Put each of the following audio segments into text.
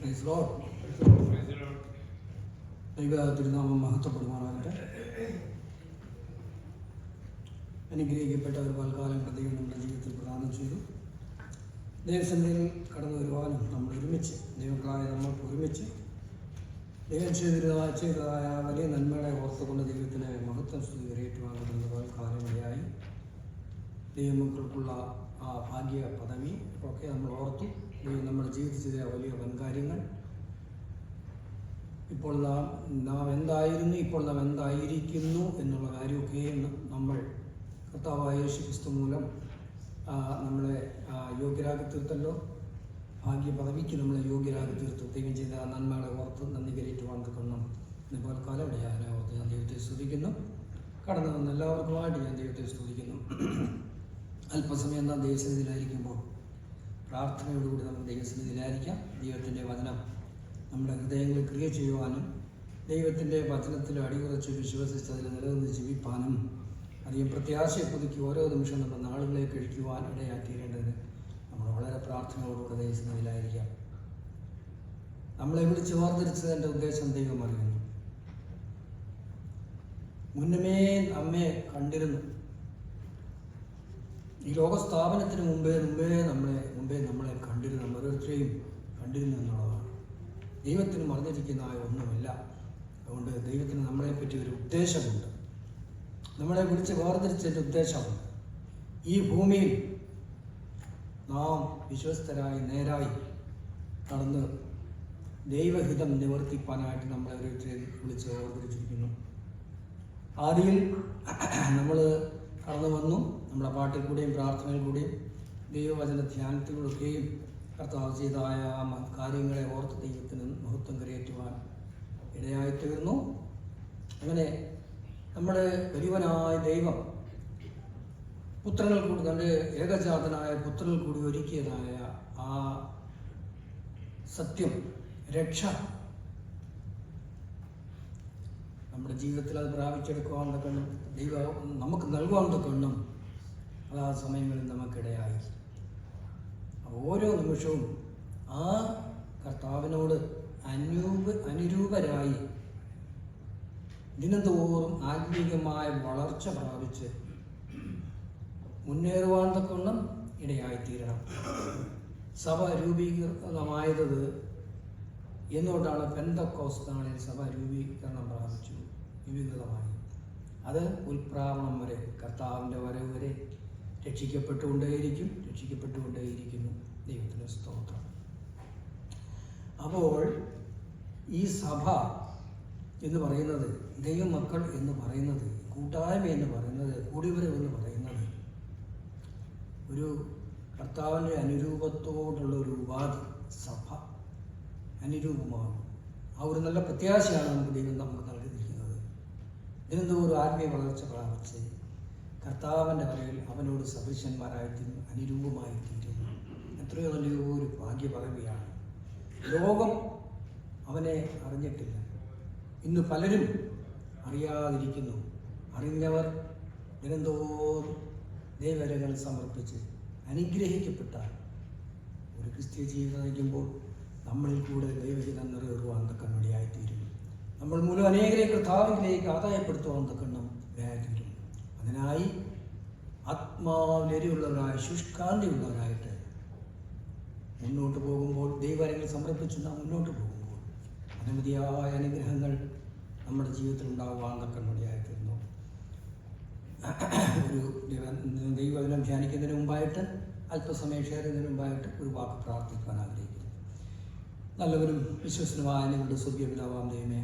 Praise Lord. ദൈവ തിരുനാമം മഹത്വപ്പെടുമാറാകട്ടെ. അനുഗ്രഹിക്കപ്പെട്ട ഒരു പൽക്കാലം ദൈവം നമ്മുടെ ജീവിതത്തിൽ പ്രദാനം ചെയ്തു. ദൈവസന്നിധിയിൽ കടന്നു വരുവാനും നമ്മൾ ഒരുമിച്ച് ദൈവങ്ങളായ നമ്മൾ ഒരുമിച്ച് ദൈവം ചെയ്തതായ വലിയ നന്മകളെ ഓർത്തുകൊണ്ട് ദൈവത്തിന് മഹത്വം സ്തുതി കരയേറ്റുവാനുള്ള പൽക്കാലമിടയായി. ദൈവമക്കൾക്കുള്ള ആ ഭാഗ്യ പദവി ഒക്കെ നമ്മൾ ഓർത്തു. ദൈവം നമ്മുടെ ജീവിതത്തിൽ ചെയ്ത വലിയ വൻകാര്യങ്ങൾ, ഇപ്പോൾ നാം എന്തായിരുന്നു, ഇപ്പോൾ നാം എന്തായിരിക്കുന്നു എന്നുള്ള കാര്യമൊക്കെ നമ്മൾ കർത്താവായ യേശുക്രിസ്തു മൂലം നമ്മളെ യോഗ്യരാക്കി തീർത്തല്ലോ. ഭാഗ്യ പദവിക്ക് നമ്മളെ യോഗ്യരാക്കി തീർത്തു. ദൈവം ചെയ്ത നന്മകളെ ഓർത്ത് നന്ദി കരയേറ്റുവാൻ തക്കണം. ഇന്നിപ്പോൾ കാലം ഇടയാനെ ഓർത്ത് ഞാൻ ദൈവത്തെ സ്തുതിക്കുന്നു. കടന്നു വന്ന എല്ലാവർക്കുമായിട്ട് ഞാൻ ദൈവത്തെ സ്തുതിക്കുന്നു. അല്പസമയം നാം ദൈവസന്നിധിയിലായിരിക്കുമ്പോൾ പ്രാർത്ഥനയോടുകൂടി നമുക്ക് ദൈവസന്നിധിയിലായിരിക്കാം. ദൈവത്തിൻ്റെ വചനം നമ്മുടെ ഹൃദയങ്ങളിൽ ക്രിയ ചെയ്യുവാനും ദൈവത്തിൻ്റെ വചനത്തിൽ അടിയുറച്ച് വിശ്വസിച്ച് അതിൽ നിലനിന്ന് ജീവിപ്പാനും അധികം പ്രത്യാശയെ പുതുക്കി ഓരോ നിമിഷം നമ്മുടെ നാളുകളെ കഴിക്കുവാൻ ഇടയാക്കിയിരേണ്ടത് നമ്മൾ വളരെ പ്രാർത്ഥനയോടുകൂടി ദൈവസന്നിധിയിലായിരിക്കാം. നമ്മളെ വിളിച്ച് വേർതിരിച്ചതിൻ്റെ ഉദ്ദേശം ദൈവം അറിയുന്നു. മുന്നമേ നമ്മെ കണ്ടിരുന്നു. ഈ ലോകസ്ഥാപനത്തിന് മുമ്പേ നമ്മളെ കണ്ടിരുന്നു. നമ്മൾ ഓരോരുത്തരെയും കണ്ടിരുന്നു എന്നുള്ളതാണ്. ദൈവത്തിന് മറന്നിരിക്കുന്നതായ ഒന്നുമില്ല. അതുകൊണ്ട് ദൈവത്തിന് നമ്മളെപ്പറ്റി ഒരു ഉദ്ദേശമുണ്ട്. നമ്മളെ വിളിച്ച് വേർതിരിച്ചതിൻ്റെ ഉദ്ദേശമുണ്ട്. ഈ ഭൂമിയിൽ നാം വിശ്വസ്തരായി നേരായി നടന്ന് ദൈവഹിതം നിവർത്തിപ്പാനായിട്ട് നമ്മളെ ഓരോരുത്തരെയും വിളിച്ച് വേർതിരിച്ചിരിക്കുന്നു. ആദിയിൽ നമ്മൾ കടന്നു വന്നു. നമ്മുടെ പാട്ടിൽ കൂടെയും പ്രാർത്ഥനയിൽ കൂടെയും ദൈവവചന ധ്യാനത്തിലൂടെയൊക്കെയും കർത്താവ് ചെയ്തതായ കാര്യങ്ങളെ ഓർത്ത് ദൈവത്തിന് മഹത്വം കരയേറ്റുവാൻ ഇടയായിത്തീർന്നു. അങ്ങനെ നമ്മുടെ വലിയവനായ ദൈവം പുത്രങ്ങൾ കൂടി, തൻ്റെ ഏകജാതനായ പുത്രങ്ങൾ കൂടി ഒരുക്കിയതായ ആ സത്യം, രക്ഷ നമ്മുടെ ജീവിതത്തിൽ അത് പ്രാപിച്ചെടുക്കുവാൻ തക്കണം ദൈവം നമുക്ക് നൽകുവാൻ തക്കണം ആ സമയങ്ങളിൽ നമുക്കിടയായി. ഓരോ നിമിഷവും ആ കർത്താവിനോട് അനുരൂപരായി ദിനംതോറും ആത്മീയമായ വളർച്ച പ്രാപിച്ച് മുന്നേറുവാൻ തക്കണം ഇടയായിത്തീരണം. സഭ രൂപീകൃതമായത് എന്തുകൊണ്ടാണ്? പെന്തക്കോസ്ത് നാളിൽ സഭ രൂപീകരണം പ്രാപിച്ചു, രൂപീകൃതമായി. അത് ഉൽപ്രാവണം വരെ, കർത്താവിൻ്റെ വരവ് വരെ രക്ഷിക്കപ്പെട്ടുകൊണ്ടേയിരിക്കുന്നു. ദൈവത്തിന് സ്തോത്രം. അപ്പോൾ ഈ സഭ എന്ന് പറയുന്നത്, ദൈവമക്കൾ എന്ന് പറയുന്നത്, കൂട്ടായ്മ എന്ന് പറയുന്നത്, കൂടിവരവ് എന്ന് പറയുന്നത് ഒരു കർത്താവിൻ്റെ അനുരൂപത്തോടുള്ള ഒരു ഉപാധി. സഭ അനുരൂപമാണ്. ആ ഒരു നല്ല പ്രത്യാശയാണ് ദൈവം നമുക്ക് നൽകിയിരിക്കുന്നത്. ഇതിനെന്തോറും ആത്മീയ വളർച്ച പ്രാപിച്ച് കർത്താവിൻ്റെ വരയിൽ അവനോട് സദൃശന്മാരായിത്തീരും, അനുരൂപമായിത്തീരുന്നു. എത്രയോ വലിയ ഒരു ഭാഗ്യപദവിയാണ്. ലോകം അവനെ അറിഞ്ഞിട്ടില്ല. ഇന്ന് പലരും അറിയാതിരിക്കുന്നു. അറിഞ്ഞവർ ദിനംതോറും ദൈവവരങ്ങൾ സമർപ്പിച്ച് അനുഗ്രഹിക്കപ്പെട്ട ഒരു ക്രിസ്തീയ ജീവിതം നയിക്കുമ്പോൾ നമ്മളിൽ കൂടെ ദൈവഹിതം നിറവേറുവാൻ തക്കം ഇടയായിത്തീരും. നമ്മൾ മൂലം അനേകരെ കർത്താവിലേക്ക് ആദായപ്പെടുത്തുവാൻ തക്കണം ഇടയായിത്തീരും. അതിനായി ആത്മാവിലെരിവുള്ളവരായി, ശുഷ്കാന്തിയുള്ളവരായിട്ട് മുന്നോട്ട് പോകുമ്പോൾ, ദൈവവരങ്ങൾ സമർപ്പിച്ച് നാം മുന്നോട്ട് പോകുമ്പോൾ അനവധിയായ അനുഗ്രഹങ്ങൾ നമ്മുടെ ജീവിതത്തിൽ ഉണ്ടാകുവാൻ തക്കം ഇടയായിത്തീരുന്നു. ഒരു ദൈവവചനം ധ്യാനിക്കുന്നതിന് മുമ്പായിട്ട്, അല്പസമയം ഷെയർ ചെയ്യുന്നതിന് മുമ്പായിട്ട് ഒരു വാക്ക് പ്രാർത്ഥിക്കാൻ ആഗ്രഹിക്കുന്നു. നല്ലവരും വിശ്വസനുമായ നിങ്ങളുടെ സ്വർഗീയ പിതാവാം ദൈവമേ,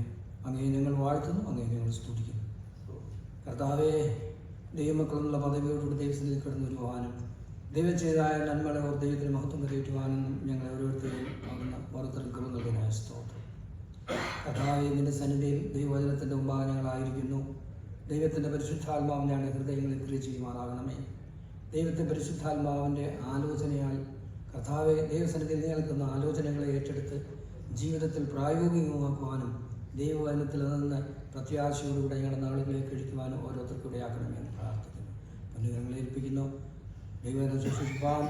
അങ്ങയെ ഞങ്ങൾ വാഴ്ത്തുന്നു, അങ്ങയെ ഞങ്ങൾ സ്തുതിക്കുന്നു. കർത്താവേ, ദൈവമക്കളുള്ള പദവിയോടുകൂടി ദൈവത്തിൽ കിടന്നു വരുവാനും ദൈവം ചെയ്തായ നന്മകളെ ഓർ ദൈവത്തിന് മഹത്വം കരയേറ്റുവാനും ഞങ്ങൾ ഓരോരുത്തരെയും ഓരോരുത്തർക്കും നൽകുന്നതിനായ സ്തോത്രം. കർത്താവേ, നിന്റെ സന്നിധിയിൽ ദൈവവചനത്തിൻ്റെ മുമ്പാകെ ഞങ്ങളായിരിക്കുന്നു. ദൈവത്തിൻ്റെ പരിശുദ്ധാത്മാവ് ഞങ്ങളുടെ ഹൃദയങ്ങളിൽ ക്രിയ ചെയ്യുമാറാകണമേ. ദൈവത്തിൻ്റെ പരിശുദ്ധാത്മാവിൻ്റെ ആലോചനയാൽ കർത്താവെ, ദൈവസന്നിധിയിൽ നിൽക്കുന്ന ആലോചനകളെ ഏറ്റെടുത്ത് ജീവിതത്തിൽ പ്രായോഗികമാക്കുവാനും ദൈവവചനത്തിൽ നിന്ന് പ്രത്യാശയോടുകൂടെ ഞങ്ങളുടെ നാളുകളെ കഴിക്കുവാനും ഓരോരുത്തർക്കും ഇടയാക്കണമെന്ന് പ്രാർത്ഥിക്കുന്നു. പൊന്നുകളെ ഏൽപ്പിക്കുന്നു. ദൈവവചനം ശുശ്രൂഷിപ്പാൻ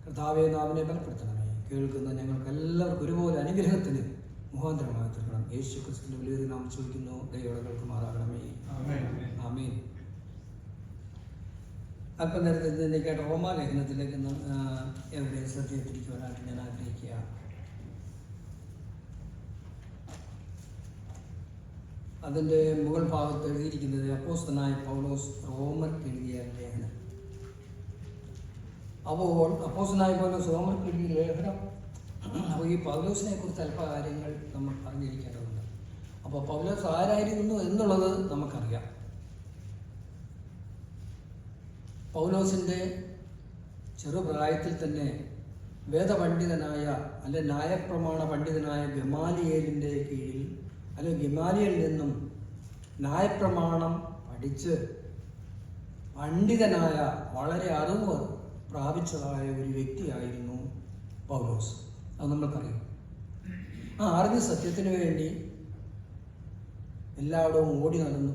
കർത്താവെ നാവിനെ ബലപ്പെടുത്തണമേ. കേൾക്കുന്ന ഞങ്ങൾക്ക് എല്ലാവർക്കും ഒരുപോലെ അനുഗ്രഹത്തിന് മുഖാന്തരമായി തീർക്കണം. യേശു ക്രിസ്തുവിന്റെ വലിയൊരു നാം ചോദിക്കുന്നു. ദൈവം കേൾക്കുമാറാകണമേ. ആമേൻ. അല്പം നേരത്തെ കേട്ട റോമാലേഖനത്തിലേക്ക് എവിടെ ശ്രദ്ധയെത്തിരിക്കുവാനായിട്ട് ഞാൻ ആഗ്രഹിക്കുകയാണ്. അതിൻ്റെ മുകൾ ഭാഗത്ത് എഴുതിയിരിക്കുന്നത് അപ്പോസ്തലനായ പൗലോസ് റോമർക്ക് എഴുതിയ ലേഖനം. അപ്പോൾ അപ്പോസ്തലനായ പൗലോസ് റോമർക്ക് എഴുതിയ ലേഖനം. അപ്പോൾ ഈ പൗലോസിനെ കുറിച്ച് അല്പ കാര്യങ്ങൾ നമ്മൾ അറിഞ്ഞിരിക്കേണ്ടതുണ്ട്. അപ്പോൾ പൗലോസ് ആരായിരുന്നു എന്നുള്ളത് നമുക്കറിയാം. പൗലോസിൻ്റെ ചെറുപ്രായത്തിൽ തന്നെ വേദപണ്ഡിതനായ അല്ലെ ന്യായപ്രമാണ പണ്ഡിതനായ ഗമാലിയേലിൻ്റെ കീഴിൽ അല്ലെങ്കിൽ ഗമാലിയലിൽ നിന്നും ന്യായപ്രമാണം പഠിച്ച് പണ്ഡിതനായ വളരെ അറിവ് പ്രാപിച്ചതായ ഒരു വ്യക്തിയായിരുന്നു പൗലോസ്. അത് നമ്മൾക്കറിയാം. അറിഞ്ഞ സത്യത്തിന് വേണ്ടി എല്ലായിടവും ഓടി നടന്നു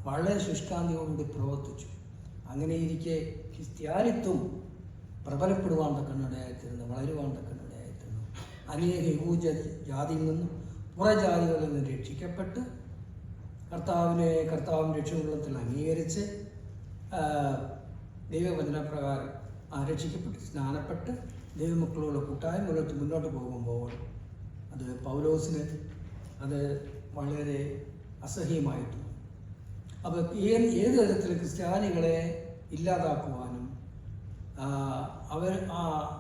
വളരെ ശുഷ്കാന്തിയോടുകൂടി പ്രവർത്തിച്ചു. അങ്ങനെ ഇരിക്കെ ക്രിസ്ത്യാനിത്വം പ്രബലപ്പെടുവാൻ തക്കനിടയായിത്തീർന്നു, വളരുവാൻ തക്കനിടയായിത്തീർന്നു. അനേക യഹൂദ ജാതിയിൽ നിന്നും പുറജാതികളിൽ നിന്ന് രക്ഷിക്കപ്പെട്ട് കർത്താവിൻ്റെ രക്ഷാകുലത്തിൽ അംഗീകരിച്ച് ദൈവവചനപ്രകാരം രക്ഷിക്കപ്പെട്ട് സ്നാനപ്പെട്ട് ദൈവമക്കളുടെ കൂട്ടായ്മകളെടുത്ത് മുന്നോട്ട് പോകുമ്പോൾ അത് പൗലോസിന് അത് വളരെ അസഹ്യമായിട്ടു. അപ്പോൾ ഏത് തരത്തിൽ ക്രിസ്ത്യാനികളെ ഇല്ലാതാക്കുവാനും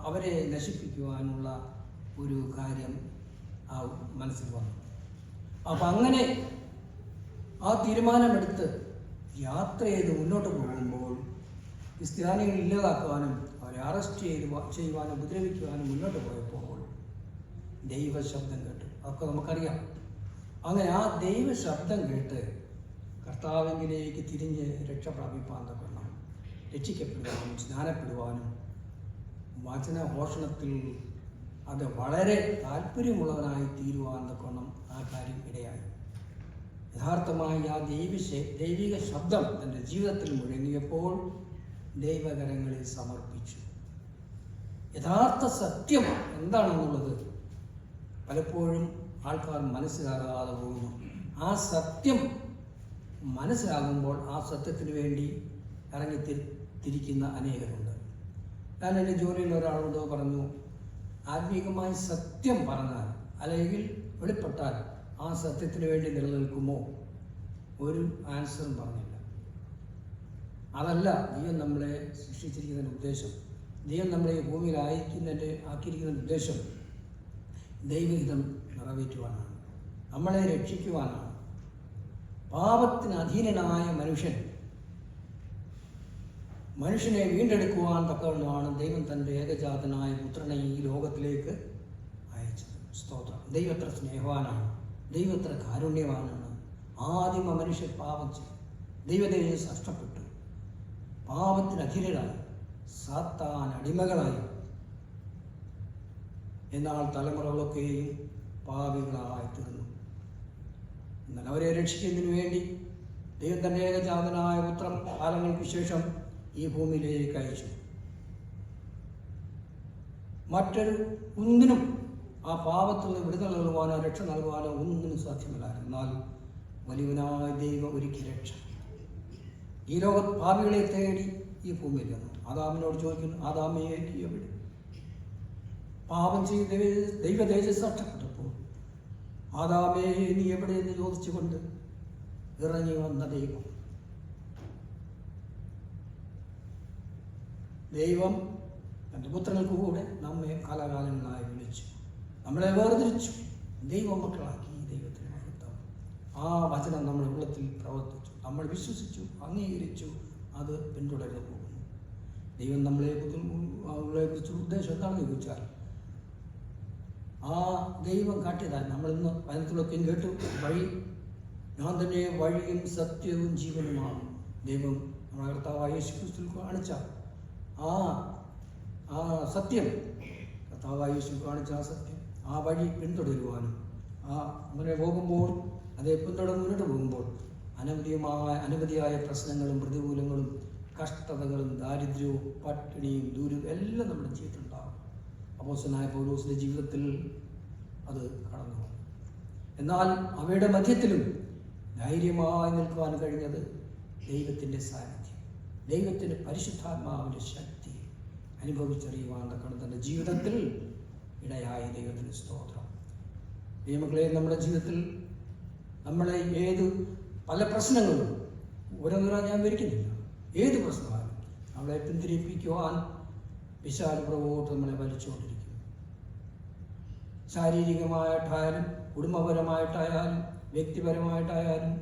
അവരെ നശിപ്പിക്കുവാനുള്ള ഒരു കാര്യം മനസ്സിൽ വന്നു. അപ്പം അങ്ങനെ ആ തീരുമാനമെടുത്ത് യാത്ര ചെയ്ത് മുന്നോട്ട് പോകുമ്പോൾ ക്രിസ്ത്യാനികൾ ഇല്ലാതാക്കുവാനും അവരെ അറസ്റ്റ് ചെയ്യുവാനും ഉപദ്രവിക്കുവാനും മുന്നോട്ട് പോയപ്പോൾ ദൈവശബ്ദം കേട്ടു. അതൊക്കെ നമുക്കറിയാം. അങ്ങനെ ആ ദൈവശബ്ദം കേട്ട് കർത്താവിലേക്ക് തിരിഞ്ഞ് രക്ഷ പ്രാപിപ്പാൻ തക്കണം, രക്ഷിക്കപ്പെടുവാനും സ്നാനപ്പെടുവാനും വചനഘോഷണത്തിൽ അത് വളരെ താല്പര്യമുള്ളവനായി തീരുവാൻ തക്കണം ആ കാര്യം ഇടയായി. യഥാർത്ഥമായി ആ ദൈവിക ശബ്ദം തൻ്റെ ജീവിതത്തിൽ മുഴങ്ങിയപ്പോൾ ദൈവകരങ്ങളിൽ സമർപ്പിച്ചു. യഥാർത്ഥ സത്യം എന്താണെന്നുള്ളത് പലപ്പോഴും ആൾക്കാർ മനസ്സിലാകാതെ പോകുന്നു. ആ സത്യം മനസ്സിലാകുമ്പോൾ ആ സത്യത്തിന് വേണ്ടി തിരിക്കുന്ന അനേകരുണ്ട്. ഞാൻ എൻ്റെ ജോലിയിൽ ഒരാളോട് പറഞ്ഞു, ആത്മീകമായി സത്യം പറഞ്ഞാൽ അല്ലെങ്കിൽ വെളിപ്പെട്ടാൽ ആ സത്യത്തിന് വേണ്ടി നിലനിൽക്കുമോ? ഒരു ആൻസറും പറഞ്ഞില്ല. അതല്ല ദൈവം നമ്മളെ സൃഷ്ടിച്ചിരിക്കുന്നതിൻ്റെ ഉദ്ദേശം. ദൈവം നമ്മളെ ഈ ഭൂമിയിൽ ആക്കിയിരിക്കുന്ന ഉദ്ദേശം ദൈവഹിതം നിറവേറ്റുവാനാണ്, നമ്മളെ രക്ഷിക്കുവാനാണ്. പാപത്തിന് അധീനനായ മനുഷ്യനെ വീണ്ടെടുക്കുവാൻ തക്കവണ്ണമാണ് ദൈവം തൻ്റെ ഏകജാതനായ പുത്രനെ ഈ ലോകത്തിലേക്ക് അയച്ചത്. സ്തോത്രം. ദൈവം എത്ര സ്നേഹവാനാണ്, ദൈവം എത്ര കാരുണ്യവാനാണ്. ആദിമ മനുഷ്യർ പാപം ചെയ്തു, ദൈവതേജസ് നഷ്ടപ്പെട്ടു, പാപത്തിന് അധീനരായി, സാത്താൻ അടിമകളായി. എന്നാൽ തലമുറകളൊക്കെയും പാപികളായി തീർന്നു. എന്നാൽ അവരെ രക്ഷിക്കുന്നതിന് വേണ്ടി ദൈവം തൻ്റെ ഏകജാതനായ പുത്രൻ കാലങ്ങൾക്ക് ശേഷം ഈ ഭൂമിയിലേക്ക് അയച്ചു. ഒന്നിനും ആ പാപത്തിൽ നിന്ന് വിടുതൽ നൽകുവാനോ രക്ഷ നൽകുവാനോ ഒന്നിനും സാധ്യമല്ലായിരുന്നു. എന്നാൽ വലിയവനായ ദൈവം ഒരുക്കി രക്ഷ ഈ പാപികളെ തേടി ഈ ഭൂമിയിൽ വന്നു. ആദാമിനോട് ചോദിക്കുന്നു, ആദാമേ നീ എവിടെ? പാപം ചെയ്ത് ദൈവ തേജസ് നഷ്ടപ്പെട്ടപ്പോൾ ആദാമേ നീ എവിടെ എന്ന് ചോദിച്ചുകൊണ്ട് ഇറങ്ങി വന്ന ദൈവം തൻ്റെ പുത്രങ്ങൾക്ക് കൂടെ നമ്മെ കാലാകാലങ്ങളായി വിളിച്ചു, നമ്മളെ വേർതിരിച്ചു, ദൈവമക്കളാക്കി. ദൈവത്തിന് മഹത്വം. ആ വചനം നമ്മുടെ ഉള്ളത്തിൽ പ്രവർത്തിച്ചു, നമ്മൾ വിശ്വസിച്ചു, അംഗീകരിച്ചു, അത് പിന്തുടർന്നു പോകുന്നു. ദൈവം കുറിച്ച് ഉദ്ദേശം എന്താണെന്ന് ചോദിച്ചാൽ ആ ദൈവം കാട്ടിയതാണ്. നമ്മളിന്ന് വചനത്തിലൊക്കെയും കേട്ടു, വഴി ഞാൻ തന്നെ വഴിയും സത്യവും ജീവനുമാണ്. ദൈവം നമ്മുടെ കർത്താവായ യേശു ക്രിസ്തുവിൽ കാണിച്ച ആ സത്യം, കർത്താവായ യേശു കാണിച്ച ആ സത്യം, ആ വഴി പിന്തുടരുവാനും അങ്ങനെ പോകുമ്പോൾ അതേ പിന്തുടർന്ന് മുന്നോട്ട് പോകുമ്പോൾ അനവധിയായ പ്രശ്നങ്ങളും പ്രതികൂലങ്ങളും കഷ്ടതകളും ദാരിദ്ര്യവും പട്ടിണിയും ദൂരവും എല്ലാം നമ്മുടെ ജീവിതത്തിലുണ്ടാകും. അപ്പോസ്തലനായ പൗലോസിൻ്റെ ജീവിതത്തിൽ അത് കടന്നു വന്നു. എന്നാൽ അവയുടെ മധ്യത്തിലും ധൈര്യമായി നിൽക്കുവാൻ കഴിഞ്ഞത് ദൈവത്തിൻ്റെ സാന്നിധ്യം, ദൈവത്തിൻ്റെ പരിശുദ്ധാത്മാവിൻ്റെ ശക്തി അനുഭവിച്ചറിയുവാൻ തന്റെ ജീവിതത്തിൽ ഇടയായ ദൈവത്തിന് സ്തോത്രം. ദൈവമക്കളെ, നമ്മുടെ ജീവിതത്തിൽ നമ്മളെ പല പ്രശ്നങ്ങളും ഓരോന്നിനാ ഞാൻ വിവരിക്കുന്നില്ല, ഏത് പ്രശ്നമായാലും നമ്മളെ പിന്തിരിപ്പിക്കുവാൻ പിശാച് പുറകോട്ട് നമ്മളെ വലിച്ചുകൊണ്ടിരിക്കും. ശാരീരികമായിട്ടായാലും കുടുംബപരമായിട്ടായാലും വ്യക്തിപരമായിട്ടായാലും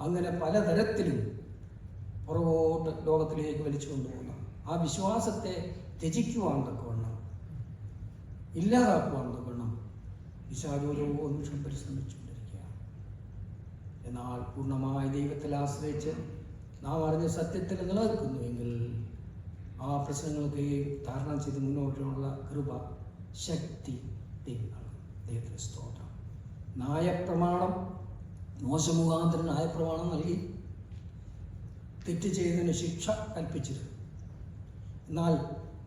അങ്ങനെ പലതരത്തിലും പുറകോട്ട് ലോകത്തിലേക്ക് വലിച്ചു കൊണ്ടുപോകുന്ന ആ വിശ്വാസത്തെ ത്യജിക്കുവാൻ തക്കവണ്ണം, ഇല്ലാതാക്കുവാൻ തക്കവണ്ണം പിശാച് ഓരോ നിമിഷം പരിശ്രമിച്ചുകൊണ്ടിരിക്കുകയാണ്. എന്നാൽ പൂർണ്ണമായി ദൈവത്തിൽ ആശ്രയിച്ച് നാം അറിഞ്ഞ സത്യത്തിൽ നിലനിൽക്കുന്നുവെങ്കിൽ ആ പ്രശ്നങ്ങൾക്ക് തരണം ചെയ്ത് മുന്നോട്ടുള്ള കൃപ, ശക്തി ദൈവത്തിന് സ്തോത്രം. ന്യായപ്രമാണം, മോശമുഖാന്തരം ന്യായപ്രമാണം നൽകി തെറ്റ് ചെയ്തതിന് ശിക്ഷ കൽപ്പിച്ചിരുന്നു. എന്നാൽ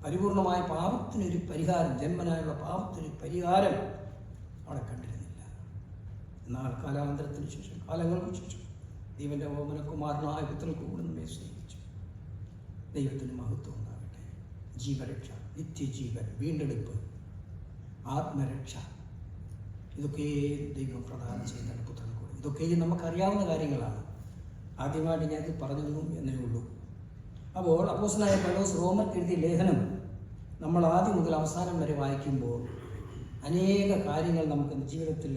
പരിപൂർണമായ പാപത്തിനൊരു പരിഹാരം, ജന്മനായുള്ള പാപത്തിനൊരു പരിഹാരം അവിടെ കണ്ടിരുന്നില്ല. എന്നാൽ കാലാന്തരത്തിന് ശേഷം, കാലങ്ങൾക്ക് ശേഷം ദൈവൻ്റെ ഓമനകുമാരനായ പുത്രർക്ക് കൂടെ നമ്മെ സ്നേഹിച്ചു. ദൈവത്തിന് മഹത്വം ഉണ്ടാകട്ടെ. ജീവരക്ഷ, നിത്യജീവൻ, വീണ്ടെടുപ്പ്, ആത്മരക്ഷ, ഇതൊക്കെ ദൈവം പ്രദാനം ചെയ്യുന്ന പുത്രൻ കൂടെ. ഇതൊക്കെ നമുക്കറിയാവുന്ന കാര്യങ്ങളാണ്. ആദ്യമായിട്ട് ഞാനിത് പറഞ്ഞു എന്നേ ഉള്ളൂ. അപ്പോൾ അപ്പോസ്തലനായ പൗലോസ് റോമർക്ക് എഴുതിയ ലേഖനം നമ്മൾ ആദ്യം മുതൽ അവസാനം വരെ വായിക്കുമ്പോൾ അനേക കാര്യങ്ങൾ നമുക്ക് ജീവിതത്തിൽ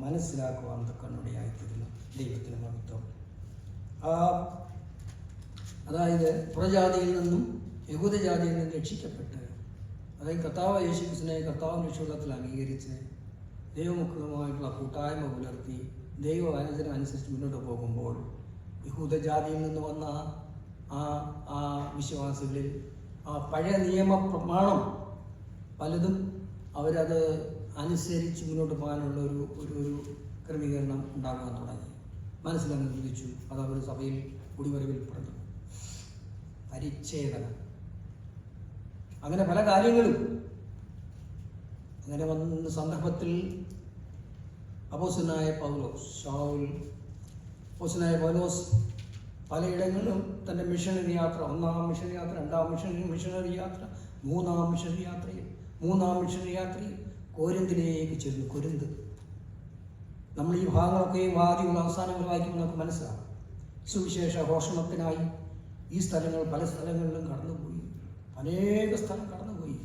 മനസ്സിലാക്കുവാൻ തക്കവണ്ണമിടയായിത്തീരുന്നു. ദൈവത്തിന് മഹത്വം. അതായത് പുറജാതിയിൽ നിന്നും യഹൂദജാതിയിൽ നിന്നും രക്ഷിക്കപ്പെട്ട്, അതായത് കർത്താവ് യേശുക്രിസ്തുവിനെ കർത്താവിൻ്റെ രക്ഷത്തിൽ അംഗീകരിച്ച് ദൈവമക്കളുമായിട്ടുള്ള കൂട്ടായ്മ പുലർത്തി ദൈവവചനം അനുസരിച്ച് മുന്നോട്ട് പോകുമ്പോൾ യഹൂദജാതിയിൽ നിന്ന് വന്ന ആ വിശ്വാസികളിൽ ആ പഴയ നിയമ പ്രമാണം പലതും അവരത് അനുസരിച്ച് മുന്നോട്ട് പോകാനുള്ള ഒരു ക്രമീകരണം ഉണ്ടാകാൻ തുടങ്ങി. മനസ്സിലങ്ങ് ചിന്തിച്ചു. അത് അവർ സഭയിൽ കുടിവരവിൽ പറഞ്ഞു. പരിച്ഛേദന, അങ്ങനെ പല കാര്യങ്ങളും അങ്ങനെ വന്ന സന്ദർഭത്തിൽ അപ്പോസ്തലനായ പൗലോസ് പലയിടങ്ങളിലും തൻ്റെ മിഷണറി യാത്ര, ഒന്നാം മിഷണറി യാത്ര, രണ്ടാം മിഷണറി യാത്ര, മൂന്നാം മിഷണറി യാത്രയിൽ കോരിന്തിലേക്ക് ചെന്നു. കൊരിന്ത്, നമ്മൾ ഈ ഭാഗങ്ങളൊക്കെ ആദ്യമുള്ള അവസാനങ്ങൾ വായിക്കുമ്പോൾ നമുക്ക് മനസ്സിലാവും. സുവിശേഷ ഘോഷണത്തിനായി ഈ സ്ഥലങ്ങൾ പല സ്ഥലങ്ങളിലും കടന്നുപോയി, അനേക സ്ഥലം കടന്നുപോയി.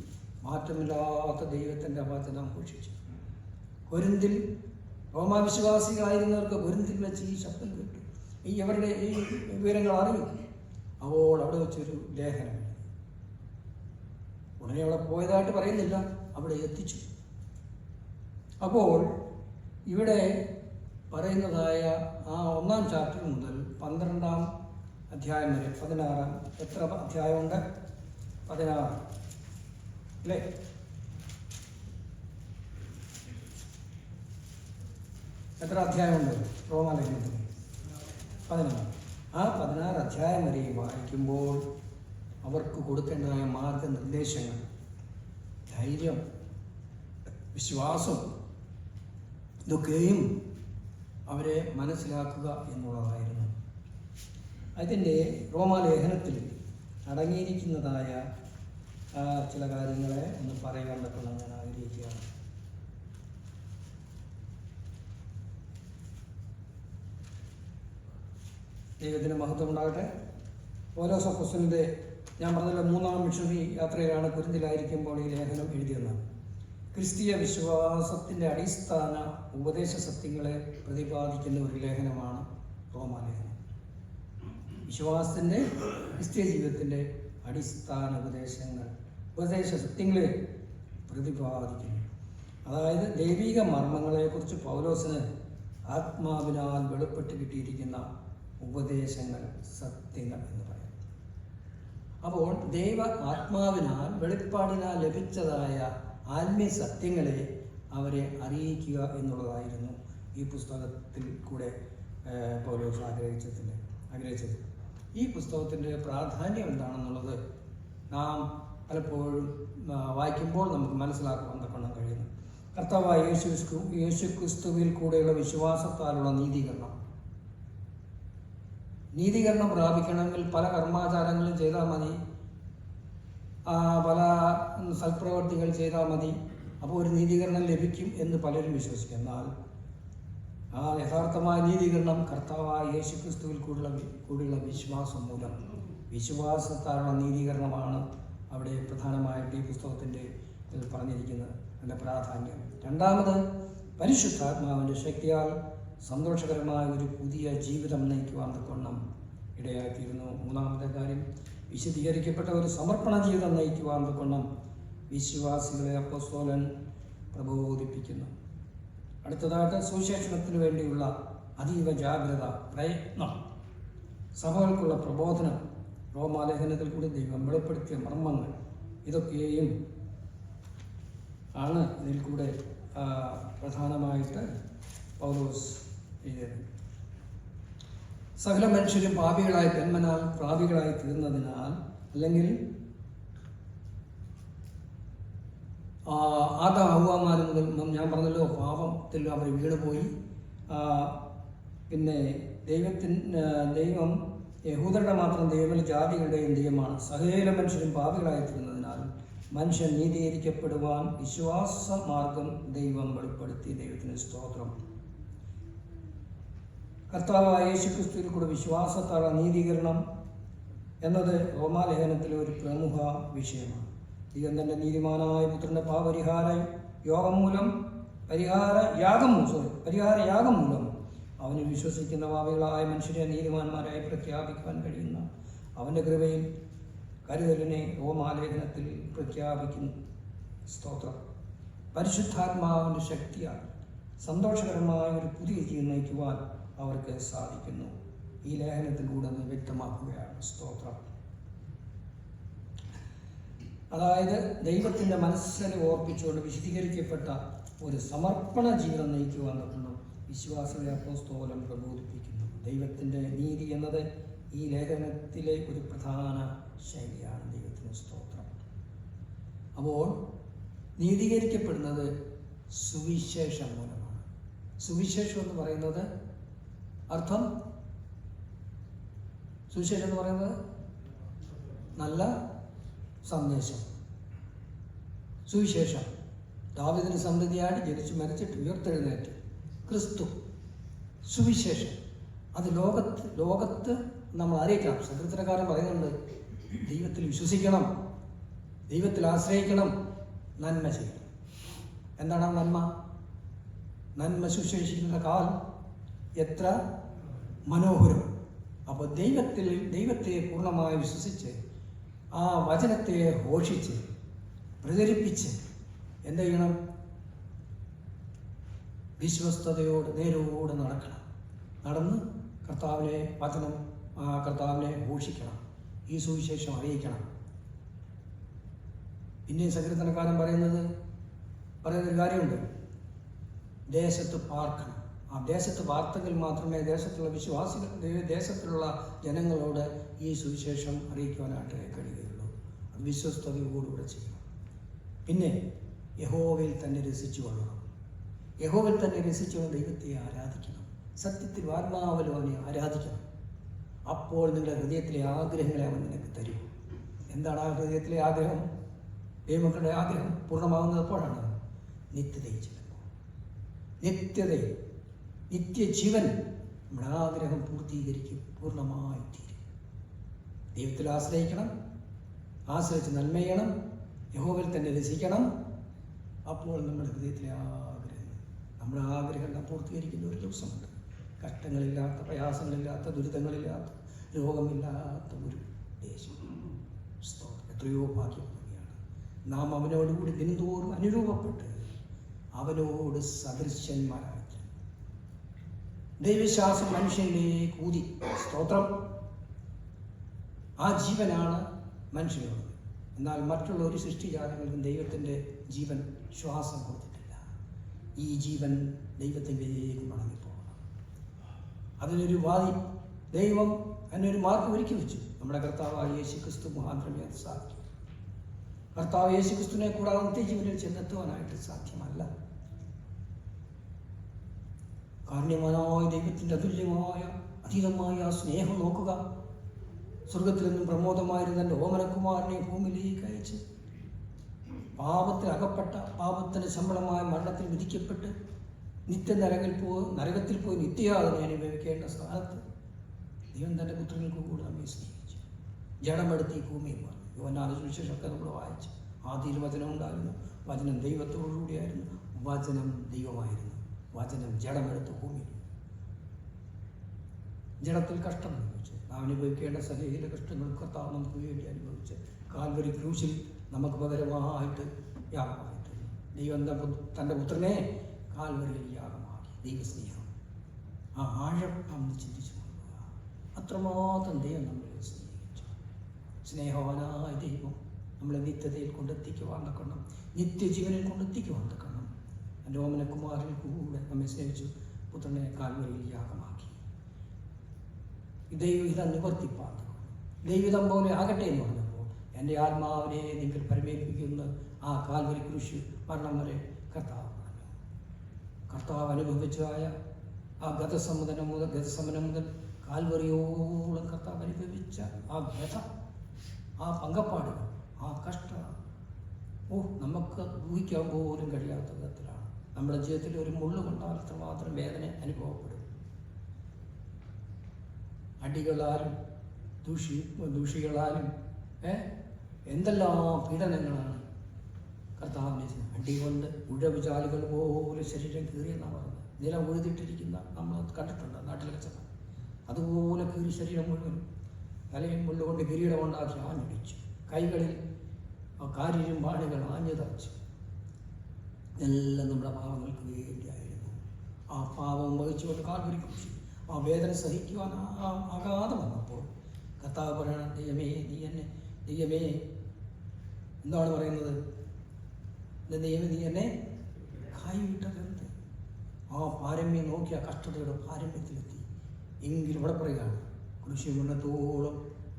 മാറ്റമില്ലാത്ത ദൈവത്തിൻ്റെ വചനം ഘോഷിച്ചു. കൊരിന്തിൽ റോമാവിശ്വാസികളായിരുന്നവർക്ക് കൊരിന്തിൽ വെച്ച് ഈ ശബ്ദം കേട്ടു. അവരുടെ ഈ വിവരങ്ങൾ അറിയും. അപ്പോൾ അവിടെ വെച്ചൊരു ലേഖനം ഉടനെ അവിടെ പോയതായിട്ട് പറയുന്നില്ല, അവിടെ എത്തിച്ചു. അപ്പോൾ ഇവിടെ പറയുന്നതായ ആ 1-ാം ചാപ്റ്റർ മുതൽ 12-ാം അധ്യായം വരെ 16, എത്ര അധ്യായമുണ്ട്? 16 അല്ലേ? എത്ര അധ്യായമുണ്ട് റോമാലേഖനത്തിൽ? 16. ആ 16 അധ്യായം വരെ വായിക്കുമ്പോൾ അവർക്ക് കൊടുക്കേണ്ടതായ മാർഗനിർദ്ദേശങ്ങൾ, ധൈര്യം, വിശ്വാസം, ഇതൊക്കെയും അവരെ മനസ്സിലാക്കുക എന്നുള്ളതായിരുന്നു. അതിൻ്റെ റോമാലേഖനത്തിൽ അടങ്ങിയിരിക്കുന്നതായ ചില കാര്യങ്ങളെ ഒന്ന് പറയാൻ പറ്റുന്ന ഞാൻ ആഗ്രഹിക്കുകയാണ്. ദൈവത്തിന് മഹത്വം ഉണ്ടാകട്ടെ. പൗലോസ് അപ്പോസ്തലൻ്റെ, ഞാൻ പറഞ്ഞല്ലോ, 3-ാം മിഷണറി യാത്രയിലാണ് കൊരിന്തിലായിരിക്കുമ്പോൾ ഈ ലേഖനം എഴുതിയെന്ന്. ക്രിസ്തീയ വിശ്വാസത്തിൻ്റെ അടിസ്ഥാന ഉപദേശ സത്യങ്ങളെ പ്രതിപാദിക്കുന്ന ഒരു ലേഖനമാണ് റോമാലേഖനം. വിശ്വാസത്തിൻ്റെ, ക്രിസ്തീയ ജീവിതത്തിൻ്റെ അടിസ്ഥാന ഉപദേശ സത്യങ്ങളെ പ്രതിപാദിക്കുന്നു. അതായത് ദൈവിക മർമ്മങ്ങളെക്കുറിച്ച് പൗലോസിന് ആത്മാവിനാൽ വെളിപ്പെട്ട് കിട്ടിയിരിക്കുന്ന ഉപദേശങ്ങൾ, സത്യങ്ങൾ എന്ന് പറയും. അപ്പോൾ ദൈവ ആത്മാവിനാൽ വെളിപ്പാടിനാൽ ലഭിച്ചതായ ആത്മീയ സത്യങ്ങളെ അവരെ അറിയിക്കുക എന്നുള്ളതായിരുന്നു ഈ പുസ്തകത്തിൽ കൂടെ പൗലോസ് ആഗ്രഹിച്ചത്. ഈ പുസ്തകത്തിൻ്റെ പ്രാധാന്യം എന്താണെന്നുള്ളത് നാം പലപ്പോഴും വായിക്കുമ്പോൾ നമുക്ക് മനസ്സിലാക്കുവാൻ തക്കണം കഴിയുന്നു. കർത്താവായ യേശുക്രിസ്തുവിൽ കൂടെയുള്ള വിശ്വാസത്താലുള്ള നീതീകരണം പ്രാപിക്കണമെങ്കിൽ പല കർമാചാരങ്ങളും ചെയ്താൽ മതി, പല സൽപ്രവർത്തികൾ ചെയ്താൽ മതി, അപ്പോൾ ഒരു നീതീകരണം ലഭിക്കും എന്ന് പലരും വിശ്വസിക്കും. എന്നാൽ ആ യഥാർത്ഥമായ നീതീകരണം കർത്താവായ യേശുക്രിസ്തുവിൽ കൂടെയുള്ള വിശ്വാസം മൂലം, വിശ്വാസത്താലുള്ള നീതീകരണമാണ് അവിടെ പ്രധാനമായിട്ട് ഈ പുസ്തകത്തിൻ്റെ പറഞ്ഞിരിക്കുന്നത് അതിൻ്റെ പ്രാധാന്യം. രണ്ടാമത്, പരിശുദ്ധാത്മാവിൻ്റെ ശക്തിയാൽ സന്തോഷകരമായ ഒരു പുതിയ ജീവിതം നയിക്കുവാൻ തക്കവണ്ണം ഇടയായിത്തീരുന്നു. മൂന്നാമത്തെ കാര്യം, വിശദീകരിക്കപ്പെട്ട ഒരു സമർപ്പണ ജീവിതം നയിക്കുവാൻ തക്കവണ്ണം വിശ്വാസികളെ അപ്പോസ്തലൻ പ്രബോധിപ്പിക്കുന്നു. അടുത്തതായിട്ട്, സുവിശേഷണത്തിന് വേണ്ടിയുള്ള അതീവ ജാഗ്രത, പ്രയത്നം, സഭകൾക്കുള്ള പ്രബോധനം, റോമാലേഖനത്തിൽ കൂടി ദൈവം വെളിപ്പെടുത്തിയ മർമ്മങ്ങൾ, ഇതൊക്കെയും ആണ് ഇതിൽ കൂടെ പ്രധാനമായിട്ട് പൗലോസ് എഴുതിയത്. സകല മനുഷ്യരും പാപികളായി ജന്മനാൽ പാപികളായി തീർന്നതിനാൽ, അല്ലെങ്കിൽ ഹവ്വാമാർ മുതൽ ഞാൻ പറഞ്ഞല്ലോ പാപത്തിൽ അവർ വീണുപോയി. പിന്നെ ദൈവം യഹൂദരുടെ മാത്രം ദൈവമല്ല ജാതികളുടെയും ദൈവമാണ്. സകല മനുഷ്യരും പാപികളായി തീർന്നതിനാൽ മനുഷ്യൻ നീതീകരിക്കപ്പെടുവാൻ വിശ്വാസ മാർഗം ദൈവം വെളിപ്പെടുത്തി. ദൈവത്തിന് സ്തോത്രം. കർത്താവായ യേശുക്രിസ്തുവിൽ കൂടെ വിശ്വാസത്താലുള്ള നീതീകരണം എന്നത് റോമാലേഖനത്തിലെ ഒരു പ്രമുഖ വിഷയമാണ്. ദൈവം തൻ്റെ നീതിമാനായ പുത്രൻ്റെ പരിഹാരയാഗം മൂലം അവന് വിശ്വസിക്കുന്ന പാപികളായ മനുഷ്യരെ നീതിമാന്മാരായി പ്രഖ്യാപിക്കുവാൻ കഴിയുന്ന അവൻ്റെ കൃപയിൽ കരുതലിനെ റോമാലേഖനത്തിൽ പ്രഖ്യാപിക്കുന്നു. സ്തോത്രം. പരിശുദ്ധാത്മാവിൻ്റെ ശക്തിയാൽ സന്തോഷകരമായ ഒരു പുതിയ ജീവിതം നയിക്കുവാൻ അവർക്ക് സാധിക്കുന്നു. ഈ ലേഖനത്തിലൂടെ അത് വ്യക്തമാക്കുകയാണ്. സ്തോത്രം. അതായത് ദൈവത്തിൻ്റെ മനസ്സിനെ ഓർപ്പിച്ചുകൊണ്ട് വിശദീകരിക്കപ്പെട്ട ഒരു സമർപ്പണ ജീവിതം നയിക്കുവാൻ തക്കണം വിശ്വാസികളെ അപ്പോസ്തലൻ പ്രബോധിപ്പിക്കുന്നു. ദൈവത്തിൻ്റെ നീതി എന്നത് ഈ ലേഖനത്തിലെ ഒരു പ്രധാന ശൈലിയാണ്. ദൈവത്തിന് സ്തോത്രം. അപ്പോൾ നീതീകരിക്കപ്പെടുന്നത് സുവിശേഷം മൂലമാണ്. സുവിശേഷം എന്ന് പറയുന്നത് അർത്ഥം, സുവിശേഷം എന്ന് പറയുന്നത് നല്ല സന്ദേശം. സുവിശേഷം ദാവീദിന് സന്തതിയായി ജനിച്ചു മരിച്ചിട്ട് ഉയർത്തെഴുന്നേറ്റ് ക്രിസ്തു, സുവിശേഷം അത് ലോകത്ത് നമ്മൾ അറിയിക്കണം. സങ്കീർത്തനക്കാരൻ പറയുന്നുണ്ട്, ദൈവത്തിൽ വിശ്വസിക്കണം, ദൈവത്തിൽ ആശ്രയിക്കണം, നന്മ ചെയ്യണം. എന്താണ് നന്മ? നന്മ സുവിശേഷിക്കുന്ന കാൽ എത്ര മനോഹരം. അപ്പോൾ ദൈവത്തെ പൂർണ്ണമായി വിശ്വസിച്ച് ആ വചനത്തെ ഘോഷിച്ച് പ്രചരിപ്പിച്ച് എന്ത് ചെയ്യണം? വിശ്വസ്തയോട് നേരോട് നടക്കണം. നടന്ന് കർത്താവിനെ ഘോഷിക്കണം, ഈ സുവിശേഷം അറിയിക്കണം. പിന്നെ സങ്കീർത്തനക്കാരൻ പറയുന്നൊരു കാര്യമുണ്ട്, ദേശത്ത് പാർക്കണം. ആ ദേശത്ത് പാർത്തെങ്കിൽ മാത്രമേ ദേശത്തുള്ള വിശ്വാസികൾ, ദേശത്തിലുള്ള ജനങ്ങളോട് ഈ സുവിശേഷം അറിയിക്കുവാനായിട്ട് കഴിയുകയുള്ളൂ. അത് വിശ്വസ്തയോടുകൂടെ ചെയ്യണം. പിന്നെ യഹോവയിൽ തന്നെ രസിച്ചു കൊള്ളണം. യഹോവയിൽ തന്നെ രസിച്ചുകൊണ്ട് ദൈവത്തെ ആരാധിക്കണം. സത്യത്തിൽ ആത്മാവിലും അവനെ ആരാധിക്കണം. അപ്പോൾ നിങ്ങളുടെ ഹൃദയത്തിലെ ആഗ്രഹങ്ങളെ അവൻ നിനക്ക് തരും. എന്താണ് ആ ഹൃദയത്തിലെ ആഗ്രഹം? ദൈവമക്കളുടെ ആഗ്രഹം പൂർണ്ണമാകുന്നത് എപ്പോഴാണ്? നിത്യതയിൽ ചെല്ലുമ്പോൾ. നിത്യജീവൻ നമ്മുടെ ആഗ്രഹം പൂർത്തീകരിക്കും, പൂർണ്ണമായി തീരും. ദൈവത്തിൽ ആശ്രയിക്കണം, ആശ്രയിച്ച് നന്മ ചെയ്യണം, യഹോവയിൽ തന്നെ രസിക്കണം. അപ്പോൾ നമ്മുടെ ഹൃദയത്തിലെ നമ്മുടെ ആഗ്രഹങ്ങൾ പൂർത്തീകരിക്കുന്ന ഒരു ദിവസമുണ്ട്. കഷ്ടങ്ങളില്ലാത്ത, പ്രയാസങ്ങളില്ലാത്ത, ദുരിതങ്ങളില്ലാത്ത, രോഗമില്ലാത്ത ഒരു ദേശം. എത്രയോ ഭാഗ്യമുള്ളവയാണ് നാം. അവനോടുകൂടി ദിനംതോറും അനുരൂപപ്പെട്ട് അവനോട് സദൃശ്യന്മാരായി ദൈവവിശ്വാസം മനുഷ്യനിലേക്ക് ഊതി. സ്തോത്രം. ആ ജീവനാണ് മനുഷ്യനുള്ളത്. എന്നാൽ മറ്റുള്ള ഒരു സൃഷ്ടിജാലങ്ങൾക്കും ദൈവത്തിൻ്റെ ജീവൻ ശ്വാസം കൊടുത്തിട്ടില്ല. ഈ ജീവൻ ദൈവത്തിൻ്റെലേക്ക് മടങ്ങിപ്പോകണം. ദൈവം അതിനൊരു മാർഗം ഒരുക്കി വെച്ചു. നമ്മുടെ കർത്താവായ യേശുക്രിസ്തു മുഖാന്തരമേ അത് സാധിക്കും. കർത്താവ് യേശുക്രിസ്തുവിനെ കൂടാതെ നിത്യജീവനിൽ ചെന്നെത്തുവാനായിട്ട് സാധ്യമല്ല. കാരുണ്യവാനായ ദൈവത്തിൻ്റെ അതുല്യമായ അതീതമായ ആ സ്നേഹം നോക്കുക. സ്വർഗത്തിൽ നിന്നും പ്രമോദമായിരുന്ന തൻ്റെ ഓമനകുമാരനെ ഭൂമിയിലേക്ക് അയച്ച് പാപത്തിൽ അകപ്പെട്ട, പാപത്തിന് ശമ്പളമായ മരണത്തിൽ വിധിക്കപ്പെട്ട് നരകത്തിൽ പോയി നിത്യയാതന അനുഭവിക്കേണ്ട സ്ഥാനത്ത് ദൈവം തൻ്റെ പുത്രങ്ങൾക്ക് കൂടെ നമ്മെ സ്നേഹിച്ചു. ജഡമെടുത്ത് ഈ ഭൂമിയിൽ വന്നു. യോഹന്നാന്റെ സുവിശേഷമൊക്കെ നമ്മൾ വായിച്ചു. ആദിയിൽ വചനം ഉണ്ടായിരുന്നു, വചനം ദൈവത്തോടുകൂടിയായിരുന്നു, വചനം ദൈവമായിരുന്നു. വചനം ജഡമെടുത്ത് ഭൂമിയിൽ ജഡത്തിൽ കഷ്ടം അനുഭവിച്ചു. നാം അനുഭവിക്കേണ്ട സകല കഷ്ടങ്ങൾ കർത്താവ് നമുക്ക് വേണ്ടി അനുഭവിച്ച് കാൽവരി ക്രൂശിൽ നമുക്ക് പകരമായിട്ട് യാഗമായിട്ട് ദൈവം തൻ്റെ പുത്രനെ കാൽവരിയിൽ യാഗമാക്കി. ദൈവസ്നേഹം ആ ആഴം നാം ചിന്തിച്ചു നോക്കുക. അത്രമാത്രം ദൈവം നമ്മളെ സ്നേഹിച്ചു. സ്നേഹവാനായ ദൈവം നമ്മളെ നിത്യതയിൽ കൊണ്ടെത്തിക്കുവാൻ തക്കണം, നിത്യജീവനിൽ കൊണ്ടെത്തിക്കുവാൻ തക്കണം. എൻ്റെ ഓമനകുമാരൻ കൂടെ നമ്മെ സ്നേഹിച്ചു പുത്രനെ കാൽവരിയിൽ യാഗമാക്കി. ദൈവഹിതം നിവർത്തിപ്പാൻ ദൈവഹിതം പോലെ ആകട്ടെ എന്ന് പറഞ്ഞപ്പോൾ എൻ്റെ ആത്മാവിനെ നിങ്ങൾ പരമേൽപ്പിക്കുന്ന ആ കാൽവരി ക്രൂശ് മരണം വരെ കർത്താവ് പറഞ്ഞു. കർത്താവ് അനുഭവിച്ചതായ ആ ഗതസമനം മുതൽ കാൽവരിയോളം കർത്താവ് അനുഭവിച്ച ആ വ്യഥ, ആ പങ്കപ്പാടുകൾ, ആ കഷ്ടം നമുക്ക് ഊഹിക്കാൻ പോലും കഴിയാത്ത വിധത്തിലാണ്. നമ്മുടെ ജീവിതത്തിൽ ഒരു മുള്ളു കൊണ്ടാൽ അത്രമാത്രം വേദന അനുഭവപ്പെടും. അടികളാലും ദൂഷികളാലും എന്തെല്ലാം പീഡനങ്ങളാണ് കർത്താവിനെ. അടി കൊണ്ട് ഉഴവുചാലുകൾ പോലെ ശരീരം കീറിയെന്നാണ് പറഞ്ഞത്. നില ഉഴുതിട്ടിരിക്കുന്ന നമ്മൾ കണ്ടിട്ടുണ്ട് നാട്ടിലൊക്കെ ചെന്ന്. അതുപോലെ കീറി ശരീരം മുഴുവൻ തലയും മുള്ളുകൊണ്ട് കിരീടം ഉണ്ടാക്കി ആഞ്ഞടിച്ചു. കൈകളിൽ കാരിലും പാടുകൾ ആഞ്ഞു തറച്ചു. എല്ലാം നമ്മുടെ പാവങ്ങൾക്ക് വേണ്ടിയായിരുന്നു. ആ പാവം വഹിച്ചുകൊണ്ട് കാൽവരി ക്രൂശിൽ ആ വേദന സഹിക്കുവാൻ ആകാതെ വന്നപ്പോൾ കർത്താവ് പറയണം, ദൈവമേ എന്താണ് പറയുന്നത്? ദൈവമേ നീ എന്നെ കൈവിട്ടതെന്ത്? ആ പാരമ്യം നോക്കി ആ കഷ്ടതയുടെ പാരമ്യത്തിലെത്തി. എങ്കിലും ഇവിടെ പറയുകയാണ്, കൃഷിമുന്നത്തോളം